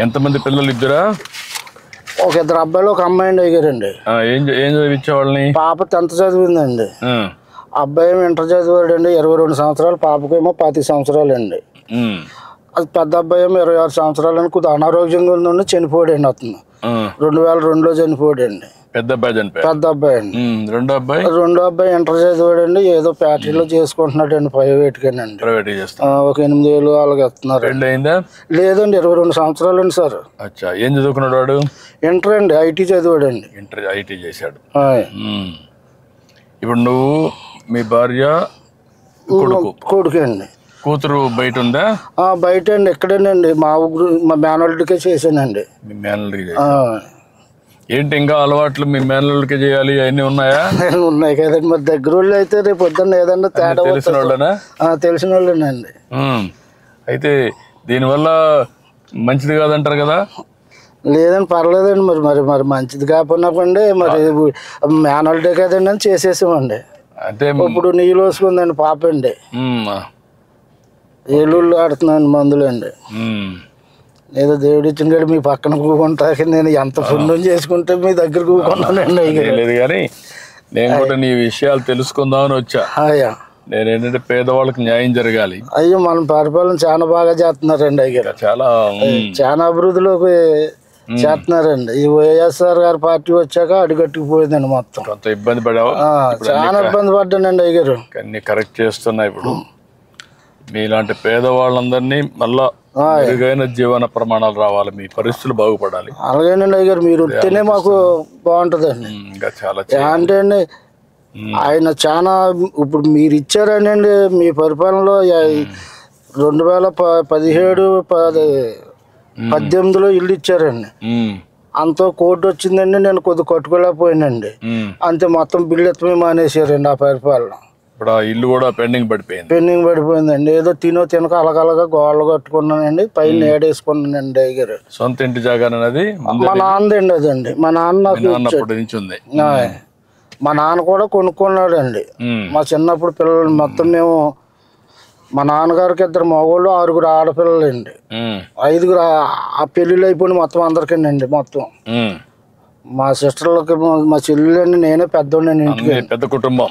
ఎంతమంది పిల్లలు? ఇద్దరా? ఒక ఇద్దరు అబ్బాయిలు ఒక అమ్మాయి అయ్యారండి. ఏం చదివించేవాళ్ళని? పాప 10th చదివిందండి. అబ్బాయి ఇంటర్ చదివాడండి. 22 సంవత్సరాలు. పాపకేమో 25 సంవత్సరాలు అండి. అది పెద్ద అబ్బాయి ఏమో 26 సంవత్సరాలు అని కొద్దిగా అనారోగ్యంగా ఉండి చనిపోయాడండి. అతను 2002లో చనిపోయాడండి. పెద్ద అబ్బాయి చనిపోయాడు. పెద్ద అబ్బాయి అండి. రెండో అబ్బాయి ఇంటర్ చదివాడండి. ఏదో ఫ్యాక్టరీలో చేసుకుంటున్నాడండి. ప్రైవేట్గానండి. ఒక 8,000 అలాగే ఇస్తున్నారు. లేదండి, 22 సంవత్సరాలు అండి సార్. ఏం చదువుకున్నాడు వాడు? ఇంటర్ అండి. ఐటీ చదివాడండి. ఐటీ చేశాడు. ఇప్పుడు నువ్వు, మీ భార్య, కొడుకు అండి. కూతురు బయట ఉందా? బయట అండి. ఇక్కడేనండి. మా మేనల్లుడికే చేశానండి. మీ మేనల్లుడికి? ఏంటి ఇంకా అలవాట్లు మీ మేనల్లుడికే చేయాలి అవన్నీ ఉన్నాయా? ఉన్నాయి కదండి. మరి దగ్గర వాళ్ళు అయితే రేపు పొద్దున్న ఏదన్నా తేడా తెలిసిన వాళ్ళనా? తెలిసిన వాళ్ళేనండి. అయితే దీనివల్ల మంచిది కాదంటారు కదా? లేదండి, పర్లేదండి. మరి మరి మరి మంచిది కాకపోయినప్పండి మరి మేనల్డే కదండి అని చేసేసామండి. అంటే ఇప్పుడు నీళ్ళు వస్తుందండి పాప అండి. ఏలూళ్ళు ఆడుతున్నాను మందులు అండి. ఏదో దేవుడు ఇచ్చిన కాదు మీ పక్కన కూకుంటాక నేను ఎంత పుణ్యం చేసుకుంటే మీ దగ్గర కూకున్నానండి. లేదు కానీ నేను కూడా నీ విషయాలు తెలుసుకుందామని వచ్చా. నేనేంటంటే పేదవాళ్ళకి న్యాయం జరగాలి. అయ్యో, మన పరిపాలన చాలా బాగా చేస్తున్నారండి. అయ్యారు చాలా అభివృద్ధిలోకి చేస్తున్నారండి. ఈ వైఎస్ఆర్ గారి పార్టీ వచ్చాక అడుగట్టుకుపోయిందండి మొత్తం. కొంత ఇబ్బంది పడావా? చాలా ఇబ్బంది పడ్డానండి అయ్యారు. అన్ని కరెక్ట్ చేస్తున్నా. ఇప్పుడు మీలాంటి పేదవాళ్ళందరినీ మళ్ళా మెరుగైన జీవన ప్రమాణాలు రావాలి, మీ పరిస్థితులు బాగుపడాలి. అలాగేనండి అయ్యారు. మీరు వస్తేనే మాకు బాగుంటుందండి. ఇంకా చాలా అంటే అండి ఆయన చాలా ఇప్పుడు మీరు ఇచ్చారనండి మీ పరిపాలనలో 2017-18లో ఇల్లు ఇచ్చారండి. అంత కోర్టు వచ్చిందండి. నేను కొద్ది కట్టుకోలేకపోయానండి. అంతే మొత్తం బిల్లు ఎత్తమే మానేసారండి ఆ పరిపాలన. ఇప్పుడు ఆ ఇల్లు కూడా పెండింగ్ పడిపోయిందండి. ఏదో తినక అలగలగా గోడలు కట్టుకున్నానండి. పైన ఏడేసుకున్నానండి అయ్యారు. సొంత ఇంటి జాగానది మా నాన్నదండి. అదండి మా నాన్న మా నాన్న కూడా కొనుక్కున్నాడండి. మా చిన్నప్పుడు పిల్లలు మొత్తం మేము మా నాన్నగారికి 2 మగవాళ్ళు 6 ఆడపిల్లలండి. 5 ఆ పెళ్ళిళ్ళు అయిపోయింది మొత్తం అందరికండి. మొత్తం మా సిస్టర్లకి మా చెల్లెలండి. నేనే పెద్దోండి ఇంటికి. పెద్ద కుటుంబం.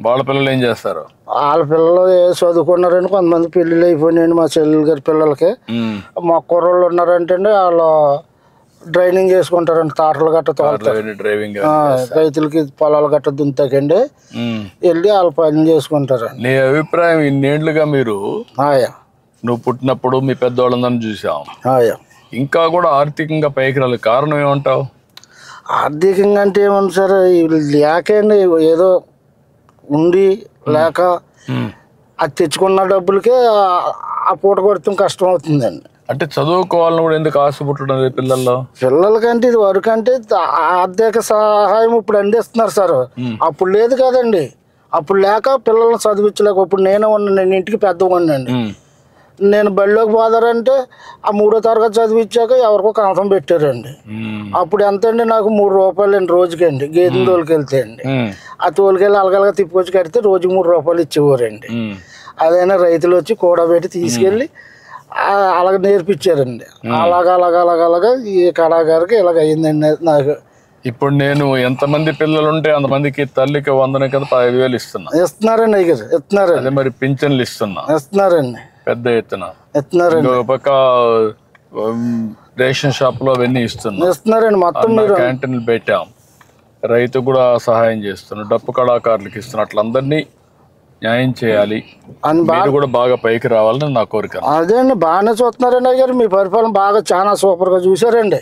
వాళ్ళ పిల్లలు ఏం చేస్తారు? వాళ్ళ పిల్లలు చదువుకున్నారండి. కొంతమంది పెళ్ళిళ్ళు అయిపోయినాయండి మా చెల్లెలు గారి పిల్లలకి. మా కుర్రోళ్ళు ఉన్నారంటే వాళ్ళు డ్రైవింగ్ చేసుకుంటారండి. తాటలు గట్ట డ్రైవింగ్, రైతులకి పొలాలు గట్ట దుంతాకండి వెళ్ళి వాళ్ళ పని చేసుకుంటారండి. నీ అభిప్రాయం, ఇన్నేళ్లుగా మీరు నువ్వు పుట్టినప్పుడు మీ పెద్దవాళ్ళందరినీ చూసాం, ఇంకా కూడా ఆర్థికంగా పైకి రాలి కారణం ఏమంటావు? ఆర్థికంగా అంటే ఏమన్నా సార్, లేకండి ఏదో ఉండి లేక అది తెచ్చుకున్న డబ్బులకే ఆ పూట కొడతాం కష్టం అవుతుందండి. అంటే చదువుకోవాలని కూడా ఎందుకు ఆశ పుట్టడం పిల్లలకంటే ఇది వరకు అంటే ఆర్థిక సహాయం ఇప్పుడు అందిస్తున్నారు సార్. అప్పుడు లేదు కదండి. అప్పుడు లేక పిల్లల్ని చదివించలేక ఇప్పుడు నేనే ఉన్నాను. నేను ఇంటికి పెద్దగా ఉన్నాండి. నేను బడిలోకి పోదారంటే ఆ 3వ తరగతి చదివించాక ఎవరికో కంతం పెట్టారండి. అప్పుడు ఎంత అండి నాకు 3 రూపాయలు అండి రోజుకండి. గేదెని తోలుకెళ్తే అండి ఆ తోలుకెళ్ళి అలగలగా తిప్పుకొచ్చి కడితే రోజుకి 3 రూపాయలు ఇచ్చేవారండి. అదైనా రైతులు వచ్చి కూడబెట్టి తీసుకెళ్ళి అలాగ నేర్పించారండి. అలాగలాగా ఈ కళాకారికి ఇలాగ అయ్యిందండి నాకు. ఇప్పుడు నేను ఎంతమంది పిల్లలు ఉంటే అంతమందికి తల్లికి వందన కదా 5,000 ఇస్తున్నారండి. ఇస్తున్నారండి. మరి పింఛన్లు ఇస్తున్నారండి. పెద్ద ఎత్తున ఇస్తున్నారండి. పక్క రేషన్ షాప్ లో అవన్నీ ఇస్తున్నారండి. మొత్తం క్యాంటీన్లు పెట్టాం. రైతు కూడా సహాయం చేస్తున్నాం. డప్పు కళాకారులకు ఇస్తున్నాం. అట్లా అందరినీ న్యాయం చేయాలి అని కూడా బాగా పైకి రావాలని నా కోరిక. అదే అండి, బాగానే చూస్తున్నారండి అయ్యారు. మీ పరిపాలన బాగా చాలా సూపర్ గా చూసారండి.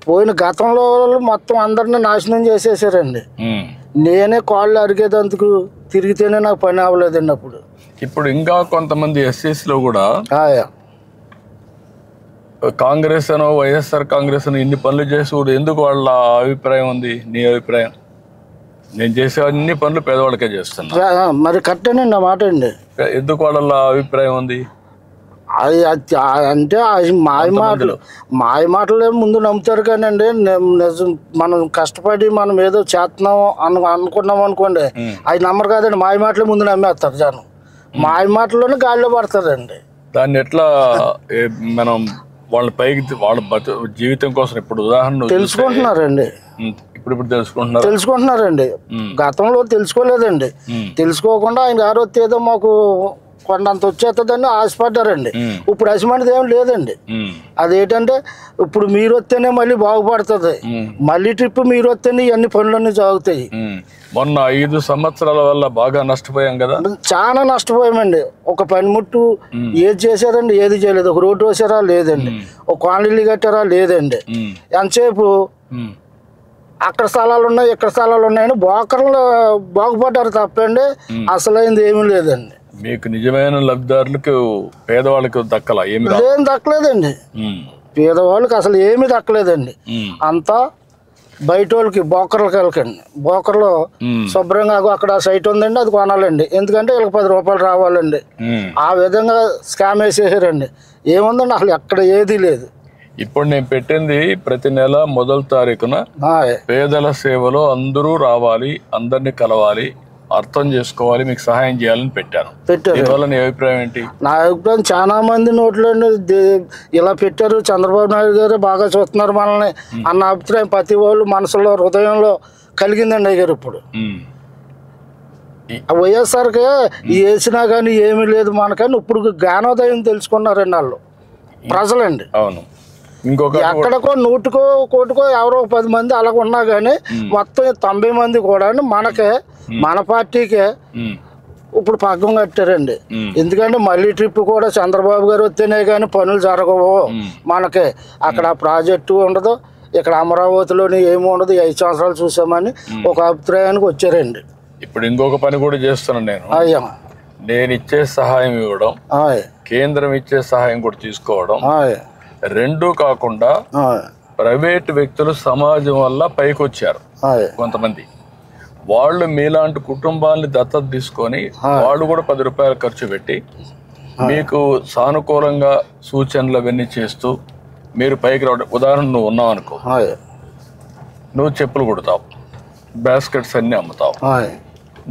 పోయిన గతంలో మొత్తం అందరిని నాశనం చేసేసారండి. నేనే కాళ్ళు అరిగేదందుకు తిరిగితేనే నాకు పని అవ్వలేదండి అప్పుడు. ఇప్పుడు ఇంకా కొంతమంది ఎస్సీస్లో కూడా కాంగ్రెస్ అనో వైఎస్ఆర్ కాంగ్రెస్ అని ఇన్ని పనులు చేసి కూడా ఎందుకు వాళ్ళ అభిప్రాయం ఉంది? నీ అభిప్రాయం? నేను చేసే అన్ని పనులు పేదవాళ్ళకే చేస్తున్నా. మరి కరెక్టేనండి ఆ మాట అండి. ఎందుకు వాళ్ళ అభిప్రాయం ఉంది? అది అంటే మాయ మాటలే ముందు నమ్ముతారు కానండి. మనం కష్టపడి మనం ఏదో చేస్తున్నాం అనుకున్నాం అనుకోండి, అవి నమ్మరు కాదండి. మాయ మాటలే ముందు నమ్మేస్తారు జనం. మాయ మాటల్లోనే గాలిలో పడతారండి. దాన్ని ఎట్లా మనం వాళ్ళ పైకి వాళ్ళ జీవితం కోసం ఇప్పుడు ఉదాహరణ తెలుసుకుంటున్నారండి. ఇప్పుడు తెలుసుకుంటున్నారండి. గతంలో తెలుసుకోలేదండి. తెలుసుకోకుండా ఆయన గారు ఏదో మాకు కొండంత వచ్చేస్తుందని ఆశపడ్డారండి. ఇప్పుడు అసిమంటిది ఏం లేదండి. అదేంటంటే ఇప్పుడు మీరు వస్తేనే మళ్ళీ బాగుపడుతుంది, మళ్ళీ ట్రిప్ మీరు వస్తేనే ఇవన్నీ పనులన్నీ సాగుతాయి. మొన్న 5 సంవత్సరాల వల్ల బాగా నష్టపోయాం కదా. చాలా నష్టపోయామండి. ఒక పనిముట్టు ఏది చేశారండి, ఏది చేయలేదు. ఒక రోడ్డు వేసారా లేదండి, ఒక కాలనీలు కట్టారా లేదండి. ఎంతసేపు అక్కడ స్థలాలు ఉన్నాయి ఇక్కడ స్థలాలు ఉన్నాయని బోకర్లు బాగుపడ్డారు తప్పండి, అసలైంది ఏమీ లేదండి. మీకు నిజమైన లబ్ధిదారులకు పేదవాళ్ళకి దక్కలా ఏమి దక్కలేదండి. పేదవాళ్ళకి అసలు ఏమీ దక్కలేదండి. అంతా బయట వాళ్ళకి బోకర్లకి వెళ్ళకండి. బోకర్లో శుభ్రంగా అక్కడ సైట్ ఉందండి, అది కొనాలండి. ఎందుకంటే వీళ్ళకి 10 రూపాయలు రావాలండి. ఆ విధంగా స్కామ్ వేసేసారండి. ఏముందండి అసలు ఎక్కడ ఏది లేదు. ఇప్పుడు నేను పెట్టింది ప్రతి నెల మొదటి తారీఖున పేదల సేవలో అందరూ రావాలి, అందరినీ కలవాలి, అర్థం చేసుకోవాలి, మీకు సహాయం చేయాలని పెట్టాను. దీనివల్ల నీ అభిప్రాయం ఏంటి? నా అభిప్రాయం చాలా మంది నోట్లో ఇలా పెట్టారు, చంద్రబాబు నాయుడు గారు బాగా చూస్తున్నారు మనల్ని అన్న అభిప్రాయం ప్రతి వాళ్ళు మనసులో హృదయంలో కలిగిందండి అయ్యారు. ఇప్పుడు వైఎస్ఆర్కి వేసినా కానీ ఏమీ లేదు మనకని ఇప్పుడు జ్ఞానోదయం తెలుసుకున్నారండి వాళ్ళు ప్రజలండి. అవును. ఇంకొక ఎక్కడికో 100కో 1 ఎవరో 10 మంది అలాగ ఉన్నా కానీ మొత్తం 90 మంది కూడా మనకే మన పార్టీకే ఇప్పుడు పగ్గం కట్టారండి. ఎందుకంటే మళ్ళీ ట్రిప్ కూడా చంద్రబాబు గారు వస్తేనే కానీ పనులు జరగవు మనకే. అక్కడ ప్రాజెక్టు ఉండదు, ఇక్కడ అమరావతిలోని ఏమి ఉండదు. 5 సంవత్సరాలు చూసామని ఒక అభిప్రాయానికి వచ్చారండి. ఇప్పుడు ఇంకొక పని కూడా చేస్తున్నాను నేను. నేను ఇచ్చే సహాయం ఇవ్వడం, కేంద్రం ఇచ్చే సహాయం కూడా తీసుకోవడం, రెండూ కాకుండా ప్రైవేట్ వ్యక్తులు సమాజం వల్ల పైకి వచ్చారు కొంతమంది. వాళ్ళు మీలాంటి కుటుంబాన్ని దత్తత తీసుకొని వాళ్ళు కూడా 10 రూపాయలు ఖర్చు పెట్టి మీకు సానుకూలంగా సూచనలు అవన్నీ చేస్తూ మీరు పైకి రావడం. ఉదాహరణ నువ్వు ఉన్నావు అనుకో, నువ్వు చెప్పులు కుడతావు, బాస్కెట్స్ అన్నీ అమ్ముతావు,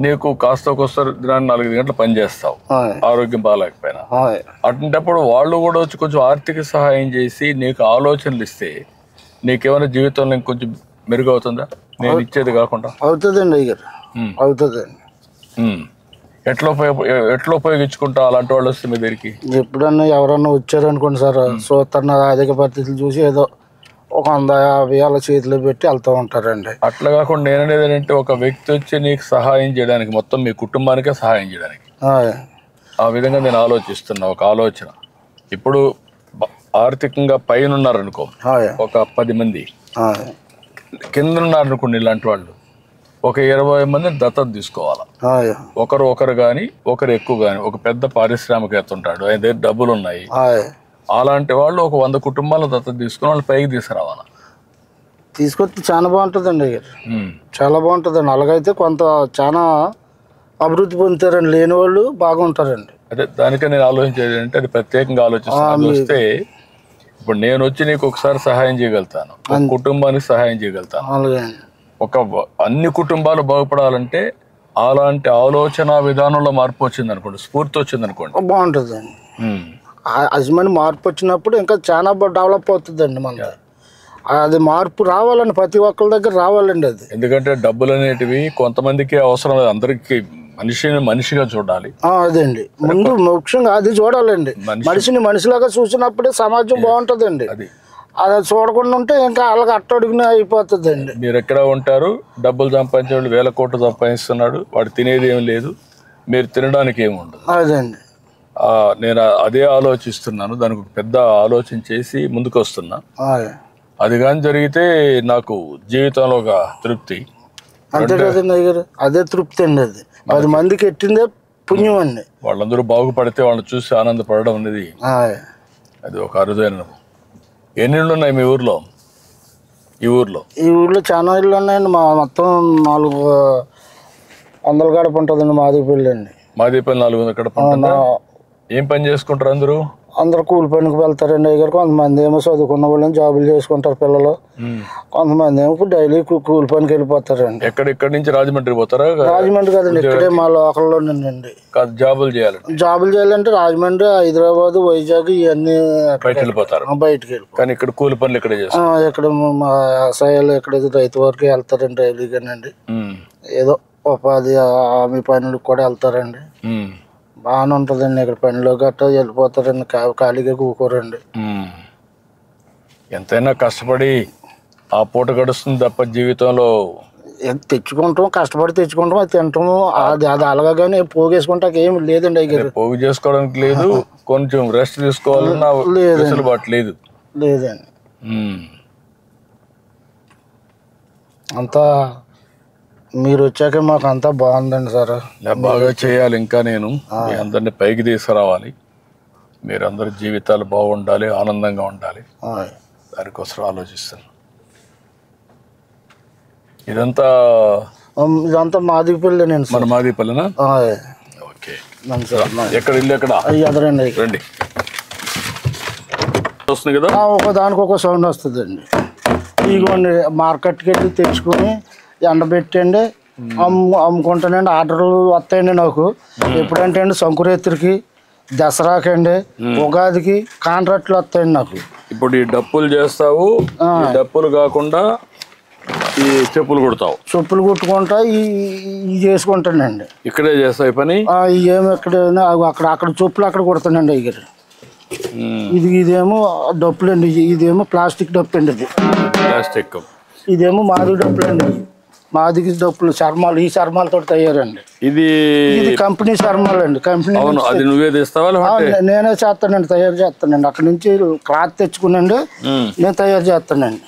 నీకు కాస్త దినాన్ని 4 గంటలు పని చేస్తావు, ఆరోగ్యం బాగాలేకపోయినా. అటువంటిప్పుడు వాళ్ళు కూడా వచ్చి కొంచెం ఆర్థిక సహాయం చేసి నీకు ఆలోచనలు ఇస్తే నీకేమైనా జీవితంలో ఇంకొంచెం మెరుగవుతుందా? నేను ఇచ్చేది కాకుండా అవుతుందండి. అవుతుందండి. ఎట్లా ఉపయోగించుకుంటా అలాంటి వాళ్ళు వస్తే మీ దగ్గరికి? ఎప్పుడన్నా ఎవరన్నా వచ్చారనుకోండి సార్, చూస్తున్న అధిక పరిస్థితులు చూసి ఏదో ఒక 150 చేతిలో పెట్టి వెళ్తూ ఉంటారండి. అట్లా కాకుండా నేననేది ఏంటంటే ఒక వ్యక్తి వచ్చి నీకు సహాయం చేయడానికి, మొత్తం మీ కుటుంబానికే సహాయం చేయడానికి, ఆ విధంగా నేను ఆలోచిస్తున్నా. ఒక ఆలోచన ఇప్పుడు ఆర్థికంగా పైన ఉన్నారనుకో ఒక 10 మంది, కింద ఉన్నారనుకోండి ఇలాంటి వాళ్ళు ఒక 20 మందిని దత్తత తీసుకోవాలి. ఒకరు కానీ ఒకరు ఎక్కువ కానీ. ఒక పెద్ద పారిశ్రామికవేత్త ఉంటాడు, ఆయన దగ్గర డబ్బులు ఉన్నాయి, అలాంటి వాళ్ళు ఒక 100 కుటుంబాలను దత్తత తీసుకుని వాళ్ళు పైకి తీసుకురావాలి. తీసుకొస్తే చాలా బాగుంటుందండి. చాలా బాగుంటుందండి. అలాగైతే కొంత చాలా అభివృద్ధి పొందుతారండి. లేని వాళ్ళు బాగుంటారండి. అదే దానికే నేను ఆలోచించేది అంటే అది ప్రత్యేకంగా ఆలోచిస్తాను. వస్తే ఇప్పుడు నేను వచ్చి నీకు ఒకసారి సహాయం చేయగలుగుతాను, ఒక కుటుంబానికి సహాయం చేయగలుగుతాను. ఒక అన్ని కుటుంబాలు బాగుపడాలంటే అలాంటి ఆలోచన విధానంలో మార్పు వచ్చింది అనుకోండి, స్ఫూర్తి వచ్చింది అనుకోండి, బాగుంటుందండి. అజమాని మార్పు వచ్చినప్పుడు ఇంకా చాలా డెవలప్ అవుతుందండి మనకి. అది మార్పు రావాలండి, ప్రతి ఒక్కరి దగ్గర రావాలండి అది. ఎందుకంటే డబ్బులు అనేటివి కొంతమందికి అవసరం లేదు, అందరికి మనిషిగా చూడాలి. అదండి ముందు ముఖ్యంగా అది చూడాలండి. మనిషిని మనిషిలాగా చూసినప్పుడే సమాజం బాగుంటుందండి. అది చూడకుండా ఉంటే ఇంకా అలాగ అట్టడుగునే అయిపోతుందండి. మీరు ఎక్కడ ఉంటారు, డబ్బులు సంపాదించే వాళ్ళు 1000 కోట్లు సంపాదిస్తున్నాడు, వాడు తినేది ఏం లేదు, మీరు తినడానికి ఏమి ఉండదు. అదండి నేను అదే ఆలోచిస్తున్నాను. దానికి పెద్ద ఆలోచన చేసి ముందుకు వస్తున్నా. అది కానీ జరిగితే నాకు జీవితంలో ఒక తృప్తి. అంతే కదండి అయ్యారు, అదే తృప్తి అండి. అది 10 మందికి ఎట్టిందే పుణ్యం అండి. వాళ్ళందరూ బాగుపడితే వాళ్ళని చూసి ఆనందపడడం అనేది అది ఒక అరుదైన. ఎన్ని ఇళ్ళు ఉన్నాయి మీ ఊర్లో? ఈ ఊర్లో చాలా ఇళ్ళు ఉన్నాయండి. మా మొత్తం 400 గడప ఉంటుందండి. మాదిపల్లి అండి. మాదిపల్లి 400 గడప. ఏం పని చేసుకుంటారు అందరూ? అందరు కూలి పనికి వెళ్తారండి అయ్యారు. కొంతమంది ఏమో చదువుకున్న వాళ్ళని జాబులు చేసుకుంటారు పిల్లలు. కొంతమంది ఏమో డైలీ కూలి పనికి వెళ్ళిపోతారండి. ఎక్కడి నుంచి రాజమండ్రి పోతారా? రాజమండ్రి కదండి, ఇక్కడే మా లోకల్లోనండి. జాబులు చేయాలంటే రాజమండ్రి, హైదరాబాద్, వైజాగ్ ఇవన్నీ బయటకు వెళ్ళిపోతారు. కానీ ఇక్కడ కూలి పనులు ఇక్కడ చేస్తారు. ఇక్కడ మా వ్యవసాయాలు ఇక్కడ రైతు వరకు వెళ్తారండి డైలీగానండి. ఏదో ఉపాధి హామీ పనులకు కూడా వెళ్తారండి. బాగానే ఉంటుందండి ఇక్కడ. పనిలో గట్రా వెళ్ళిపోతారండి, ఖాళీగా కూకోరండి. ఎంతైనా కష్టపడి ఆ పూట గడుస్తుంది తప్ప జీవితంలో తెచ్చుకుంటాం, కష్టపడి తెచ్చుకుంటాం, అది తింటాము. అది అలాగా కానీ పోగేసుకుంటా ఏమి లేదండి. అయ్యారు పోగు చేసుకోవడానికి లేదు, కొంచెం రెస్ట్ తీసుకోవాలన్నా వెసులుబాటు లేదు. లేదండి. అంతా మీరు వచ్చాక మాకు అంతా బాగుందండి సార్. బాగా చేయాలి. ఇంకా నేను మీ అందరినీ పైకి తీసుకురావాలి. మీరందరి జీవితాలు బాగుండాలి, ఆనందంగా ఉండాలి. దానికోసం ఆలోచిస్తాను. ఇదంతా మాదిపల్లి. నేను మన మాదిపల్లినా? ఓకే. ఎక్కడ ఇల్లు? ఎక్కడ? ఎదరండి. రండి. వస్తుంది కదా, ఒక దానికి ఒక సౌండ్ వస్తుందండి. ఇదిగోండి మార్కెట్కి వెళ్ళి తెచ్చుకొని ఎండబెట్టండి, అమ్ముకుంటానండి. ఆర్డర్లు వస్తాయండి నాకు. ఎప్పుడంటే అండి సంకురాత్రికి, దసరాకండి, ఉగాదికి కాంట్రాక్ట్లు వస్తాయండి నాకు. ఇప్పుడు ఈ డప్పులు చేస్తావు, డప్పులు కాకుండా ఈ చెప్పులు కుడతావు? చెప్పులు కుట్టుకుంటా ఇవి చేసుకుంటానండి. ఇక్కడే చేస్తావు పని? ఏమి ఎక్కడైనా అక్కడ చెప్పులు అక్కడ కుడతానండి. అయ్యారు ఇదేమో డప్పులండి, ఇదేమో ప్లాస్టిక్ డప్పు అండి. ఇది ప్లాస్టిక్. ఇదేమో మాది డప్పులు అండి. మాదికి డప్పులు చర్మాలు, ఈ చర్మాలతో తయారండి. ఇది కంపెనీ చర్మాలు అండి. కంపెనీ నువ్వే తెస్తావా? నేనే చేస్తానండి, తయారు చేస్తానండి. అక్కడ నుంచి క్లాత్ తెచ్చుకునండి నేను తయారు చేస్తానండి.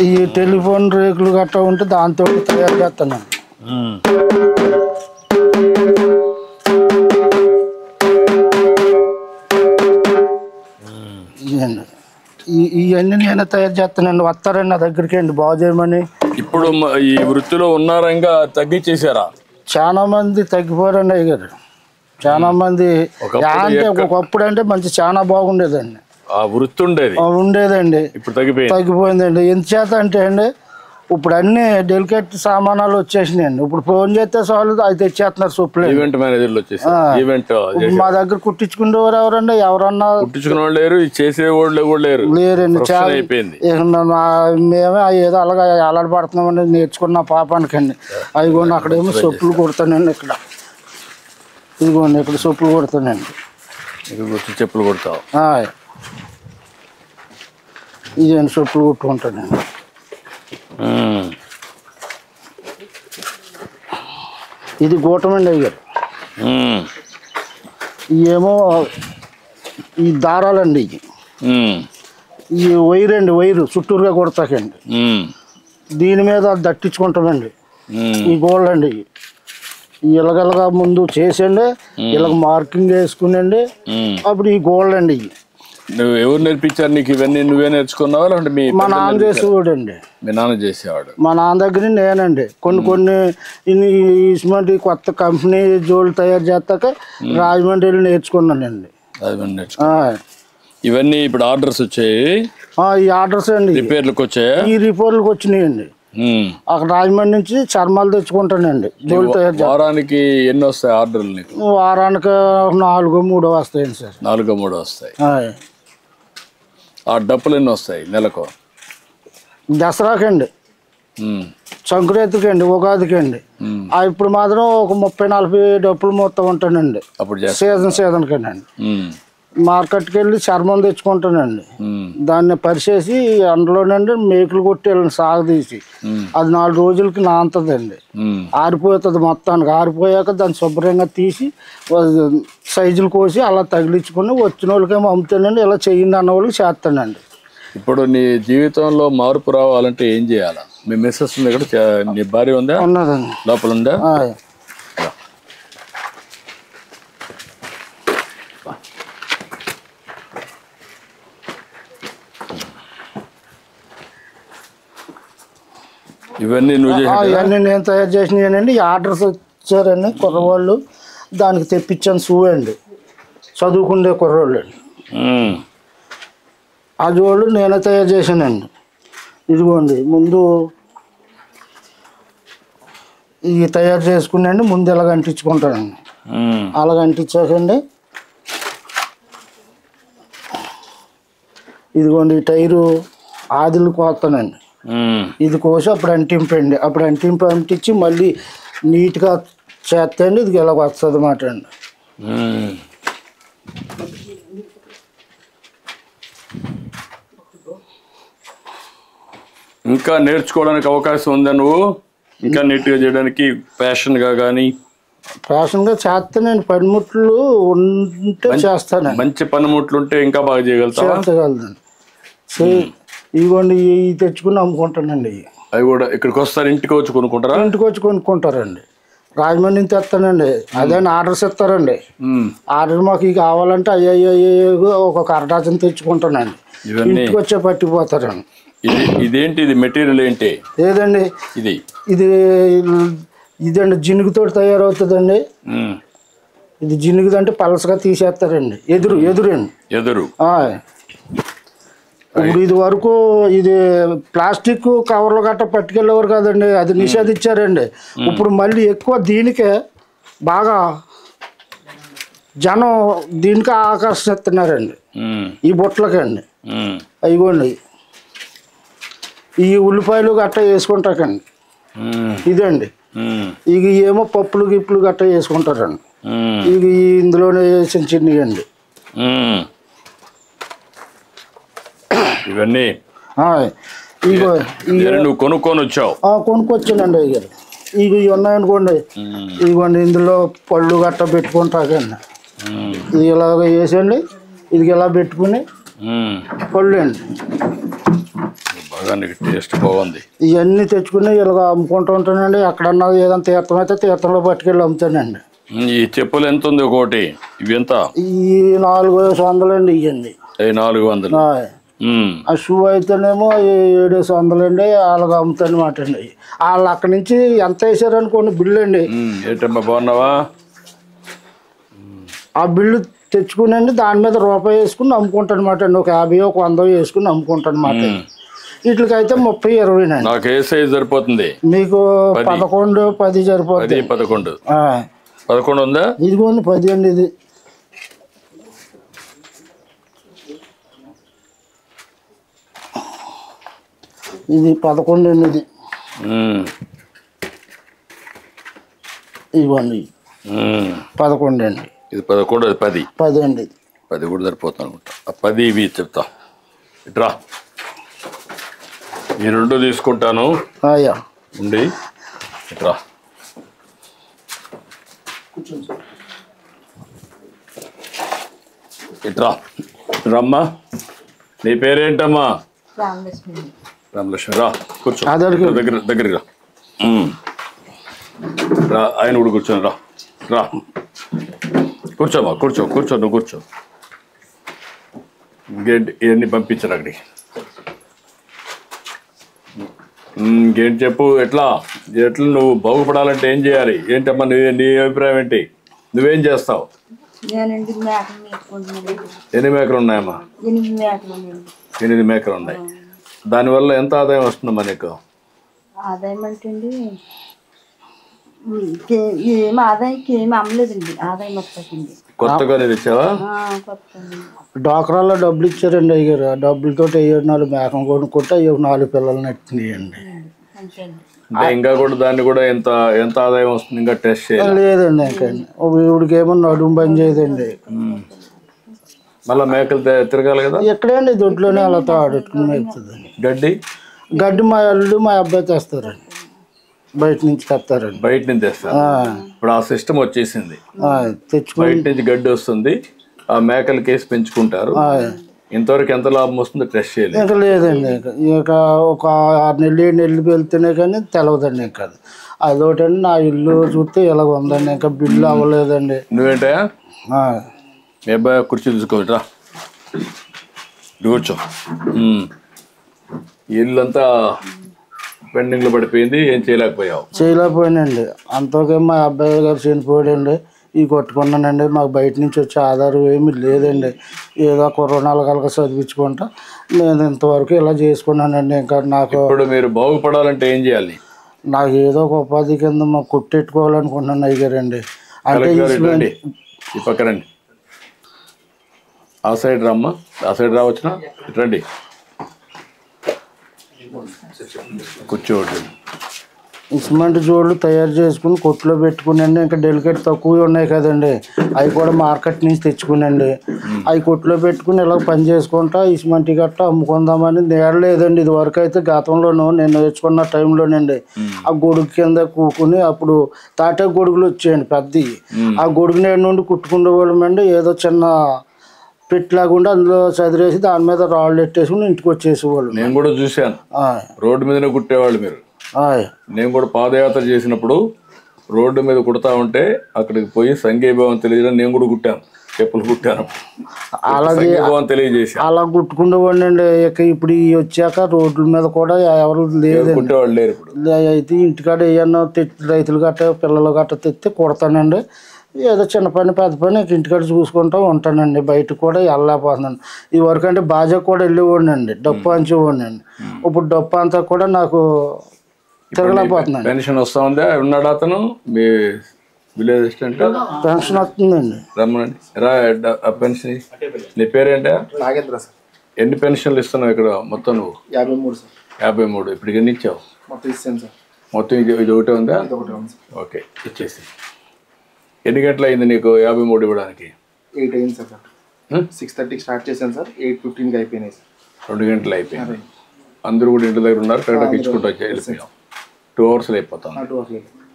ఈ టెలిఫోన్ రేకులు గట్రా ఉంటే దాంతో తయారు చేస్తానండి. ఇవన్నీ నేనే తయారు చేస్తానండి. వస్తారండి నా దగ్గరికి అండి బాగు చేయమని. ఇప్పుడు ఈ వృత్తిలో ఉన్నారంగా తగ్గించేసారా? చాలా మంది తగ్గిపోయారండి అయ్యారు. చాలా మంది అంటే ఒకప్పుడు అంటే మంచి చాలా బాగుండేదండి. వృత్తి ఉండేదండి. ఇప్పుడు తగ్గిపోయిందండి. ఎంతచేత అంటే అండి ఇప్పుడు అన్ని డెలికేట్ సామానాలు వచ్చేసినాయండి. ఇప్పుడు ఫోన్ చేస్తే చాలు అది తెచ్చేస్తున్నారు. సూప్లు మా దగ్గర కుట్టించుకునేవారు ఎవరన్నా లేరండి. మేమే ఏదో అలాగా అలవాటుపడుతున్నామండి నేర్చుకున్న పాపానికండి. అదిగోండి అక్కడేమో చెప్పులు కుడతానండి. ఇదిగోండి ఇక్కడ చెప్పులు కుడతానండి. చెప్పులు కుడతావు? ఇదేంటి చెప్పులు కుట్టుకుంటానండి. ఇది గూటమండి అయ్యారు. ఇవేమో ఈ దారాలండి. ఈ వైర్ అండి, వైరు చుట్టూరుగా కొడతాకండి. దీని మీద దట్టించుకుంటామండి. ఈ గోల్డ్ అండి. ఇలాగలగా ముందు చేసండి, ఇలాగ మార్కింగ్ వేసుకునండి. అప్పుడు ఈ గోల్డ్ అండి. నువ్వు ఎవరు నేర్పించారు నీకు ఇవన్నీ? నువ్వే నేర్చుకున్నావా? అంటే మా నాన్న చేసేవాడు అండి. మీ నాన్న చేసేవాడు? మా నాన్న దగ్గర నేనండి కొన్ని ఇటువంటి కొత్త కంపెనీ జోళ్ళు తయారు చేస్తాక రాజమండ్రి నేర్చుకున్నానండి. ఇవన్నీ ఇప్పుడు ఆర్డర్స్ వచ్చాయి? ఈ ఆర్డర్స్ అండి. రిపేర్లకు వచ్చాయా? ఈ రిపేర్లకు వచ్చినాయండి. అక్కడ రాజమండ్రి నుంచి చర్మాలు తెచ్చుకుంటానండి. జోళ్ళు తయారు. వారానికి ఎన్ని వస్తాయి ఆర్డర్లు నీకు? వారానికి 4-3 వస్తాయండి సార్. 4-3 వస్తాయి. ఆ డప్పులు ఎన్ని వస్తాయి నెలకు? దసరాకండి, సంక్రాంతికి అండి, ఉగాదికి అండి. ఇప్పుడు మాత్రం ఒక 30-40 డప్పులు మొత్తం ఉంటానండి. అప్పుడు సీజన్ కండి. మార్కెట్కి వెళ్ళి చర్మం తెచ్చుకుంటానండి. దాన్ని పరిచేసి అందులోనండి మేకులు కొట్టి సాగదీసి అది 4 రోజులకి నాంతదండి. ఆరిపోతుంది మొత్తానికి. ఆరిపోయాక దాన్ని శుభ్రంగా తీసి సైజులు కోసి అలా తగిలించుకుని వచ్చిన వాళ్ళకేమో అమ్ముతానండి. ఇలా చెయ్యండి అన్న వాళ్ళకి చేస్తానండి. ఇప్పుడు నీ జీవితంలో మార్పు రావాలంటే ఏం చేయాలా? మీ మిస్సెస్ ఉంది ఇక్కడ, నీ భార్య ఉందా? ఉన్నదండి. లోపల ఉందా? ఇవన్నీ నువ్వు ఇవన్నీ నేను తయారు చేసినానండి. ఆర్డర్స్ వచ్చారండి కుర్రవాళ్ళు. దానికి తెప్పించాను షూ అండి, చదువుకునే కుర్రోళ్ళు అండి. ఆ జోళ్ళు నేనే తయారు చేశానండి. ఇదిగోండి ముందు ఇవి తయారు చేసుకున్నాండి, ముందు ఇలాగ అంటించుకుంటానండి. అలాగ అంటించాకండి ఇదిగోండి ఈ టైరు ఆదిలు కోస్తానండి. ఇది కోసి అప్పుడు అంటింపండి, అప్పుడు అంటించి మళ్ళీ నీట్గా చేస్తండి. ఇది ఇలాగ వస్తుంది అన్నమాట అండి. ఇంకా నేర్చుకోవడానికి అవకాశం ఉందా? నువ్వు ఇంకా నీట్గా చేయడానికి ఫ్యాషన్గా కానీ? ఫ్యాషన్గా చేస్తానండి, పనిముట్లు ఉంటే చేస్తానండి. మంచి పనిముట్లు ఉంటే ఇంకా బాగా చేయగలుగుతానండి. ఇదిగోండి ఇవి తెచ్చుకుని అమ్ముకుంటానండి. అవి కూడా ఇక్కడికి వస్తారు, ఇంటికి వచ్చి కొనుక్కుంటారా? ఇంటికి వచ్చి కొనుక్కుంటారండి. రాజమండ్రి నుంచి తెస్తానండి, అదే ఆర్డర్స్ ఇస్తారండి. ఆర్డర్ మాకు ఇవి కావాలంటే అయ్యో ఒక అరడాచన తెచ్చుకుంటానండి, ఇంటికి వచ్చే పట్టిపోతారండి. ఇదేంటి, ఇది మెటీరియల్ ఏంటి? ఏదండి ఇదండి జినుగుతోటి తయారవుతుందండి. ఇది జినుగుదంటే పలసగా తీసేస్తారండి. ఎదురు ఇప్పుడు ఇది వరకు ఇది ప్లాస్టిక్ కవర్లు గట్ట పట్టుకెళ్ళేవారు కదండి, అది నిషేధించారండి. ఇప్పుడు మళ్ళీ ఎక్కువ దీనికే బాగా జనం దీనికి ఆకర్షిస్తున్నారండి, ఈ బుట్టలకండి. అయిగోండి ఈ ఉల్లిపాయలు గట్ట వేసుకుంటాకండి. ఇదండి ఇక ఏమో పప్పులు గిప్పులు గట్ట వేసుకుంటారండి. ఇక ఇందులోనే వేసిన చిన్నయండి ఇవన్నీ. నువ్వు కొనుక్కొని వచ్చావు? కొనుక్కొచ్చానండి అయ్యారు. ఇక ఇవి ఉన్నాయనుకోండి, ఇదిగోండి ఇందులో పళ్ళు గట్ట పెట్టుకుంటాకండి. ఇది ఇలాగ వేసండి, ఇది ఇలా పెట్టుకుని పళ్ళు అండి బాగా టేస్ట్ బాగుంది. ఇవన్నీ తెచ్చుకుని ఇలాగ అమ్ముకుంటూ ఉంటానండి. ఎక్కడన్నా ఏదైనా తీర్థం అయితే తీర్థంలో పట్టుకెళ్ళి అమ్ముతానండి. ఈ చెప్పులు ఎంత ఉంది ఒకటి? ఇవి ఎంత? ఈ 400 అండి. ఇవ్వండి 400. ఆ షూ అయితేనేమో 700 అండి. అలాగ అమ్ముతాను అనమాట అండి. వాళ్ళు అక్కడి నుంచి ఎంత వేసారనుకోండి బిల్లు అండి. ఏంటమ్మా బాగున్నావా? ఆ బిల్లు తెచ్చుకునండి, దాని మీద రూపాయి వేసుకుని అమ్ముకుంటాను అనమాట అండి. ఒక 50 ఒక 100 వేసుకుని అమ్ముకుంటాను అనమాట. వీటికైతే 30 20 అండి. నాకు ఏ సైజ్ సరిపోతుంది? మీకు 11 10 సరిపోతుంది. 11 ఉందా? ఇదిగోండి 10 అండి. ఇది 11 అండి. ఇది ఇదిగోండి 11 అండి. ఇది 11, అది 10. 10 అండి. 10 కూడా సరిపోతుంది అనుకుంటా. 10 ఇవి చెప్తా. ఇట్రా, ఈ 2 తీసుకుంటాను ఉండి. ఇట్రా, ఇట్రా రమ్మా. నీ పేరేంటమ్మా? రామలక్ష్మి. రా కూర్చో, దగ్గరికి రా. ఆయన కూడా కూర్చొని రా. కూర్చోమ్మా, కూర్చో. నువ్వు కూర్చో. ఇంకేంటి ఇవన్నీ పంపించారు అక్కడికి? ఇంకేంటి చెప్పు. ఎట్లా నువ్వు బాగుపడాలంటే ఏం చేయాలి? ఏంటమ్మా నీ అభిప్రాయం ఏంటి? నువ్వేం చేస్తావు? 8 మేకలు ఉన్నాయమ్మా? 8 మేకలు ఉన్నాయి. దానివల్ల ఎంత ఆదాయం వస్తుందమ్మా నీకు? ఆదాయం అంటే ఏమి ఆదాయంకి ఏమి అమ్మలేదండి. ఆదాయం వస్తుందండి. కొత్తగా తెచ్చావా? డాక్రాల్లో డబ్బులు ఇచ్చారండి అయ్యారు. ఆ డబ్బులతో 4 మేకలు కొనుక్కుంటే 4 పిల్లలు నెట్టినాయండి. ఇంకా కూడా దాన్ని కూడా ఎంత ఆదాయం వస్తుంది? ఇంకా టెస్ట్ చేయాలి లేదండి. ఇంకా ఇవిడికేమో నడుము బంద్ చేయదండి. మళ్ళీ మేకలు తిరగాలి కదా? ఎక్కడండి దొడ్లోనే అలా ఆడుకుని మేపుతుంది. గడ్డి మా అల్లుడు మా అబ్బాయి తెస్తారండి, బయట నుంచి తెస్తారండి. బయట నుంచి తెస్తారు. ఇప్పుడు ఆ సిస్టమ్ వచ్చేసింది. బయట నుంచి గడ్డి వస్తుంది, ఆ మేకలు కేసి పెంచుకుంటారు. ఇంతవరకు ఎంత లాభం వస్తుందో టెస్ట్ చేయాలి. ఇంకా లేదండి. ఇక ఒక 6 నెలలు 7 నెలలు వెళ్తేనే కానీ తెలవదండి. ఇంకా అదొకటండి. నా ఇల్లు చూస్తే ఇలాగ ఉందండి, ఇంకా బిల్లు అవ్వలేదండి. నువ్వేంటా మీ అబ్బాయి కుర్చీ తీసుకోవట్రా, కూర్చో. ఇల్లంతా పెండింగ్లో పడిపోయింది, ఏం చేయలేకపోయావు? చేయలేకపోయానండి. అంతకే మా అబ్బాయి గారు చనిపోయాడండి. ఇవి కొట్టుకున్నానండి. మాకు బయట నుంచి వచ్చే ఆధారం ఏమీ లేదండి. ఏదో కుర్రనాలు కలక చదివించుకుంటా నేను ఇంతవరకు ఇలా చేసుకున్నానండి. ఇంకా నాకు ఇప్పుడు మీరు బాగుపడాలంటే ఏం చేయాలి? నాకు ఏదో ఒక ఉపాధి కింద మాకు కొట్టెట్టుకోవాలనుకుంటున్నాను అయ్యారండి. అంటే ఈ పక్క రండి, ఆ సైడ్ రమ్మా, ఆ సైడ్ రావచ్చునా, రండి కూర్చోండి. ఇస్మెంట్ జోళ్ళు తయారు చేసుకుని కొట్లో పెట్టుకునండి. ఇంకా డెలికేట్ తక్కువ ఉన్నాయి కదండి, అవి కూడా మార్కెట్ నుంచి తెచ్చుకునండి. అవి కొట్లో పెట్టుకుని ఇలా పని చేసుకుంటా ఇస్మెంట్ గట్ట అమ్ముకుందామని నేడలేదండి. ఇది వరకు అయితే గతంలోనూ నేను నేర్చుకున్న టైంలోనండి ఆ గొడుగు కింద కూకుని అప్పుడు తాటే గొడుగులు వచ్చాయండి పెద్దవి. ఆ గొడుగు నేడు నుండి కుట్టుకునే వాళ్ళమండి. ఏదో చిన్న పెట్టిలాగుండి అందులో చదిరేసి దాని మీద రాళ్ళు ఎట్టేసుకుని ఇంటికి వచ్చేసేవాళ్ళు. నేను కూడా చూశాను, రోడ్డు మీదనే కుట్టేవాళ్ళు మీరు. నేను కూడా పాదయాత్ర చేసినప్పుడు రోడ్డు మీద కుడతా ఉంటే అక్కడికి పోయి సంఘీభావం తెలియజేయడం నేను కూడా కుట్టాను, చెప్పులు కుట్టాను, అలాగే తెలియజేసి అలా కుట్టుకునేవాడిని అండి. ఇక ఇప్పుడు వచ్చాక రోడ్ల మీద కూడా ఎవరు లేదండి, కుట్టేవాళ్ళు లేరు. ఇప్పుడు అయితే ఇంటికాడ ఏమన్నా రైతులు గట్ట పిల్లలు గట్ట తెస్తే కుడతానండి. ఏదో చిన్న పని పెద్ద పని ఇంటికాడ చూసుకుంటూ ఉంటానండి. బయటకు కూడా వెళ్ళలేకపోతున్నాను. ఈ వరకు అంటే బాజా కూడా వెళ్ళేవాడిని అండి, డప్పు అంచేవాడిని అండి. ఇప్పుడు డప్పు అంతా కూడా నాకు తిరగలేకపోతున్నాను. పెన్షన్ వస్తా ఉందా? ఉన్నాడు అతను మీ విలేజ్ అసిస్టెంట్? పెన్షన్ వస్తుందండి. రమ్మనండి, రా పెన్షన్. నీ పేరేంటా? నాగేంద్ర సార్. ఎన్ని పెన్షన్లు ఇస్తున్నావు ఇక్కడ మొత్తం నువ్వు? 53 సార్. 53. ఇప్పుడు ఎన్ని ఇచ్చావు? మొత్తం ఇస్తాను సార్. మొత్తం ఇది ఒకటే ఉందా? ఒకటే ఉంది సార్. ఓకే, ఇచ్చేసి. ఎన్ని గంటలు అయింది నీకు 53 ఇవ్వడానికి? 8 అయింది సార్. 6:30కి స్టార్ట్ చేశాను సార్, 8:15కి అయిపోయినాయి సార్. 2 గంటలు అయిపోయింది. అందరూ కూడా ఇంటి దగ్గర ఉన్నారు, కరెక్ట్గా ఇచ్చుకుంటూ వచ్చి వెళ్ళిపోయాం. 2 అవర్స్ అయిపోతాం.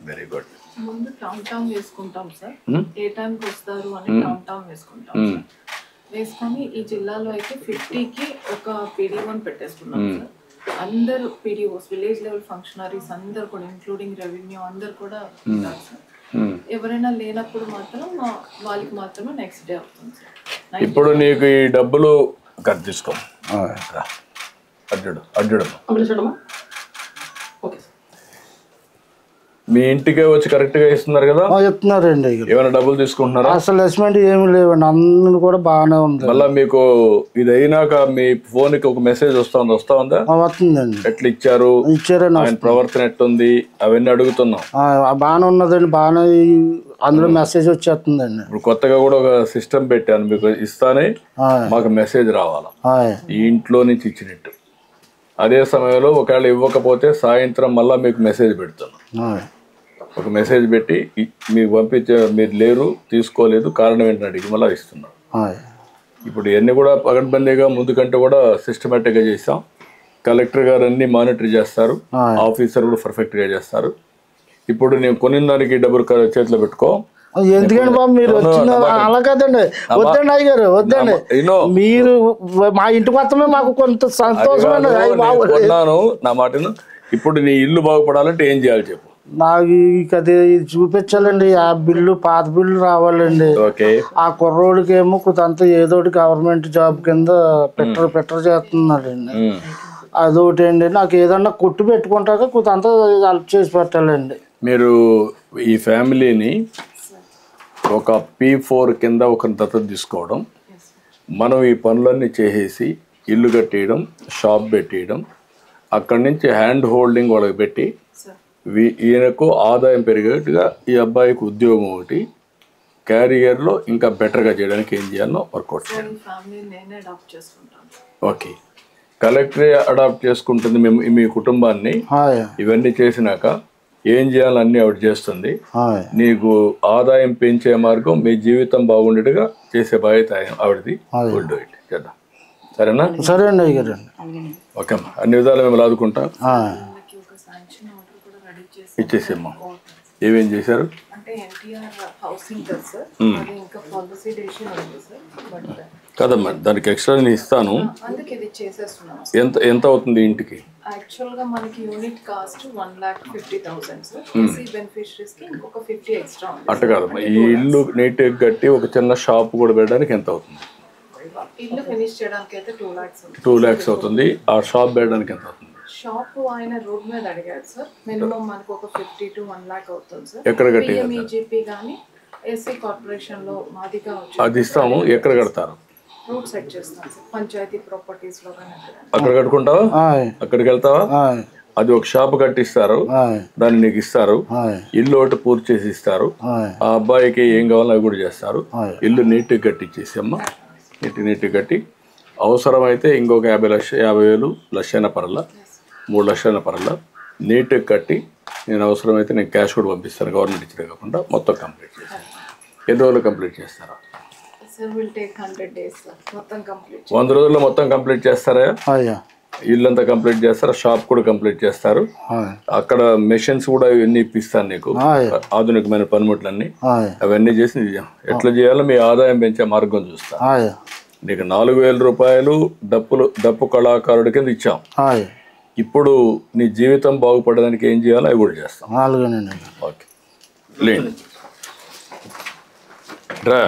Very good. ముందు కౌంట్ డౌన్ వేసుకుంటాం సార్, ఏ టైంకి వస్తారు అని కౌంట్ డౌన్ వేసుకుంటాం. వేసుకొని ఈ జిల్లాలో అయితే 50కి ఒక PDO పెట్టేసుకున్నాం సార్. అందరు PDOs, విలేజ్ లెవెల్ ఫంక్షనరీస్ అందరు కూడా ఇంక్లూడింగ్ రెవెన్యూ అందరు కూడా ఉంటారు సార్. ఎవరైనా లేనప్పుడు మాత్రం వాళ్ళకి మాత్రమే నెక్స్ట్ డే అవుతుంది సార్. ఇప్పుడు నీకు ఈ డబ్బులు కట్ తీసుకో, అడ్డు మీ ఇంటికే వచ్చి కరెక్ట్ గా ఇస్తున్నారు కదా? చెప్తున్నారండి. ఏమైనా డబ్బులు తీసుకుంటున్నారా? అసలు అసెస్మెంట్ ఏమి లేవండి, అందరూ కూడా బాగానే ఉంది. మళ్ళీ మీకు ఇది అయినాక మీ ఫోన్ కి ఒక మెసేజ్ వస్తా ఉందా? వస్తుందండి. ఎట్లా ఇచ్చారండి, ఆయన ప్రవర్తన ఎట్టుంది అవన్నీ అడుగుతున్నాం. బాగానే ఉన్నదండి, బాగానే అందులో మెసేజ్ వచ్చేస్తుందండి. ఇప్పుడు కొత్తగా కూడా ఒక సిస్టమ్ పెట్టాను, మీకు ఇస్తానే మాకు మెసేజ్ రావాలా ఈ ఇంట్లో నుంచి ఇచ్చినట్టు. అదే సమయంలో ఒకవేళ ఇవ్వకపోతే సాయంత్రం మళ్ళీ మీకు మెసేజ్ పెడుతున్నాం. ఒక మెసేజ్ పెట్టి మీకు పంపించే, మీరు లేరు తీసుకోలేదు కారణం ఏంటని అడిగి మళ్ళీ ఇస్తున్నాం. ఇప్పుడు ఇవన్నీ కూడా పగడ్బందీగా ముందు కంటే కూడా సిస్టమేటిక్గా చేసాం. కలెక్టర్ గారు అన్ని మానిటర్ చేస్తారు, ఆఫీసర్ కూడా పర్ఫెక్ట్గా చేస్తారు. ఇప్పుడు నేను కొనిన దానికి డబ్బులు చేతిలో పెట్టుకో. ఎందుకండి బాబు మీరు వచ్చిన అలా కదండి, వద్దండి అయ్యారు వద్దండి. మీరు మా ఇంటికి వస్తమే మాకు కొంత సంతోషం. నా మాటను. ఇప్పుడు నీ ఇల్లు బాగుపడాలంటే ఏం చేయాలి చెప్పు? నాకు అది చూపించాలండి. ఆ బిల్లు పాత బిల్లు రావాలండి. ఆ కుర్రోడికి ఏమో కొంత ఏదోటి గవర్నమెంట్ జాబ్ కింద పెట్టర్ చేస్తున్నాడండి. అదొకటి అండి. నాకు ఏదన్నా కొట్టు పెట్టుకుంటాక కొంత హెల్ప్ చేసి పెట్టాలండి. మీరు ఈ ఫ్యామిలీని ఒక P4 కింద ఒక దత్తత తీసుకోవడం, మనం ఈ పనులన్నీ చేసేసి ఇల్లు కట్టేయడం, షాప్ పెట్టేయడం, అక్కడి నుంచి హ్యాండ్ హోల్డింగ్ వాళ్ళకి పెట్టి ఈయనకు ఆదాయం పెరిగేట్టుగా ఈ అబ్బాయికి ఉద్యోగం ఒకటి, క్యారియర్లో ఇంకా బెటర్గా చేయడానికి ఏం చేయాలో వర్కౌట్ చేయాలి. ఓకే, కలెక్టరే అడాప్ట్ చేసుకుంటుంది మీ కుటుంబాన్ని. ఇవన్నీ చేసినాక ఏం చేయాలన్నీ ఆవిడ చేస్తుంది. నీకు ఆదాయం పెంచే మార్గం, మీ జీవితం బాగుండేట్టుగా చేసే బాధ్యత ఆవిడది. చేద్దాం, సరేనా? సరే అండి అయ్యారు. ఓకే అమ్మా, అన్ని విధాలు మేము ఆదుకుంటా. ఇచ్చేసేమ్మా. ఏమేం చేశారు? కదమ్మా, దానికి ఎక్స్ట్రా నేను ఇస్తాను. ఎంత అవుతుంది ఇంటికి? యాక్చువల్ గా మనకి యూనిట్ కాస్ట్ 1,50,000 సార్. బెనిఫిషరీస్ కి ఇంకొక 50 ఎక్స్ట్రా ఉంది. అట్ట కాదమ్మా, ఈ ఇల్లు నీట్గా కట్టి ఒక చిన్న షాప్ కూడా పెట్టడానికి ఎంత అవుతుంది? ఇల్లు ఫినిష్ చేయడానికి అయితే 2 lakhs 2 lakhs అవుతుంది. ఆ షాప్ పెట్టడానికి ఎంత అవుతుంది? షాప్ ఆయన రోడ్ మీద అడిగారు సార్. మినిమం మనకు ఒక 50 to 1 lakh అవుతుంది సార్. ఎక్కడ కట్టి? PMEGP గానీ ఎస్సీ కార్పొరేషన్ లో మాదిగా వచ్చి అది ఇస్తాము. ఎక్కడ కడతారు? రూట్ సెట్ చేస్తాం సార్, పంచాయతీ ప్రాపర్టీస్ లో కానీ అక్కడ కట్టుకుంటావా? అక్కడికి వెళ్తావా? అది ఒక షాప్ కట్టిస్తారు, దాన్ని నీకు ఇస్తారు. ఇల్లు ఒకటి పూర్తి చేసి ఇస్తారు. ఆ అబ్బాయికి ఏం కావాలో అవి కూడా చేస్తారు. ఇల్లు నీట్గా కట్టించేసి అమ్మ, నీట్గా కట్టి అవసరమైతే ఇంకొక 50,000 లక్షైన పరల 3 లక్షల పరల నీట్గా కట్టి నేను అవసరమైతే నేను క్యాష్ కూడా పంపిస్తాను. గవర్నమెంట్ ఇచ్చిన కాకుండా మొత్తం కంప్లీట్ చేస్తాను. ఎన్ని రోజులు కంప్లీట్ చేస్తారా? Sir will take 100 days sir, మొత్తం కంప్లీట్ 100 రోజుల్లో మొత్తం కంప్లీట్ చేస్తారా? ఇల్లంతా కంప్లీట్ చేస్తారు, షాప్ కూడా కంప్లీట్ చేస్తారు. అక్కడ మెషిన్స్ కూడా ఇవన్నీ ఇప్పిస్తాను నీకు, ఆధునికమైన పనిముట్లన్నీ అవన్నీ చేసి ఎట్లా చేయాలో మీ ఆదాయం పెంచే మార్గం చూస్తా. నీకు 4,000 రూపాయలు డప్పు కళాకారుడి కింద ఇచ్చాం. ఇప్పుడు నీ జీవితం బాగుపడడానికి ఏం చేయాలో అవి కూడా చేస్తాం. ఓకే లేండి, రా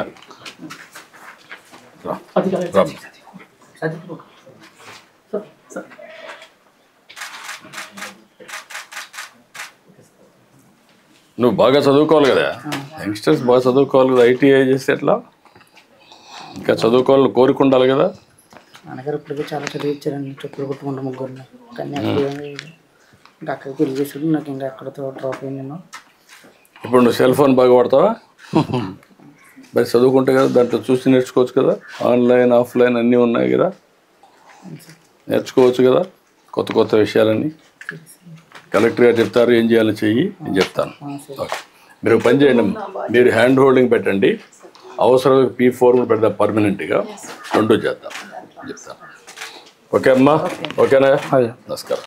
నువ్వు బాగా చదువుకోవాలి కదా, యంగ్స్టర్స్ బాగా చదువుకోవాలి కదా. ఐటీఐ చేస్తే ఎట్లా? ఇంకా చదువుకోవాలని కోరిక ఉండాలి కదా. నాన్నగారు ఇప్పటికే చాలా చదివించారండి, చెప్పులు కొట్టుకుంటూ ముగ్గురిని. కానీ ఇంకా అక్కడికి పెళ్లి చేసాడు, నాకు ఇంకా అక్కడతో డ్రాప్ అయింది నేను. ఇప్పుడు నువ్వు సెల్ ఫోన్ బాగా వాడతావా? మరి చదువుకుంటే కదా దాంట్లో చూసి నేర్చుకోవచ్చు కదా. ఆన్లైన్ ఆఫ్లైన్ అన్నీ ఉన్నాయి కదా, నేర్చుకోవచ్చు కదా కొత్త విషయాలన్నీ. కలెక్టర్ గారు చెప్తారు ఏం చేయాలో చెయ్యి, నేను చెప్తాను. ఓకే, మీరు పని చేయండి, మీరు హ్యాండ్ హోల్డింగ్ పెట్టండి. అవసరం P4 కూడా పెడదాం పర్మనెంట్గా, 2 చేద్దాం చెప్తాను. ఓకే అమ్మా, ఓకేనా? నమస్కారం.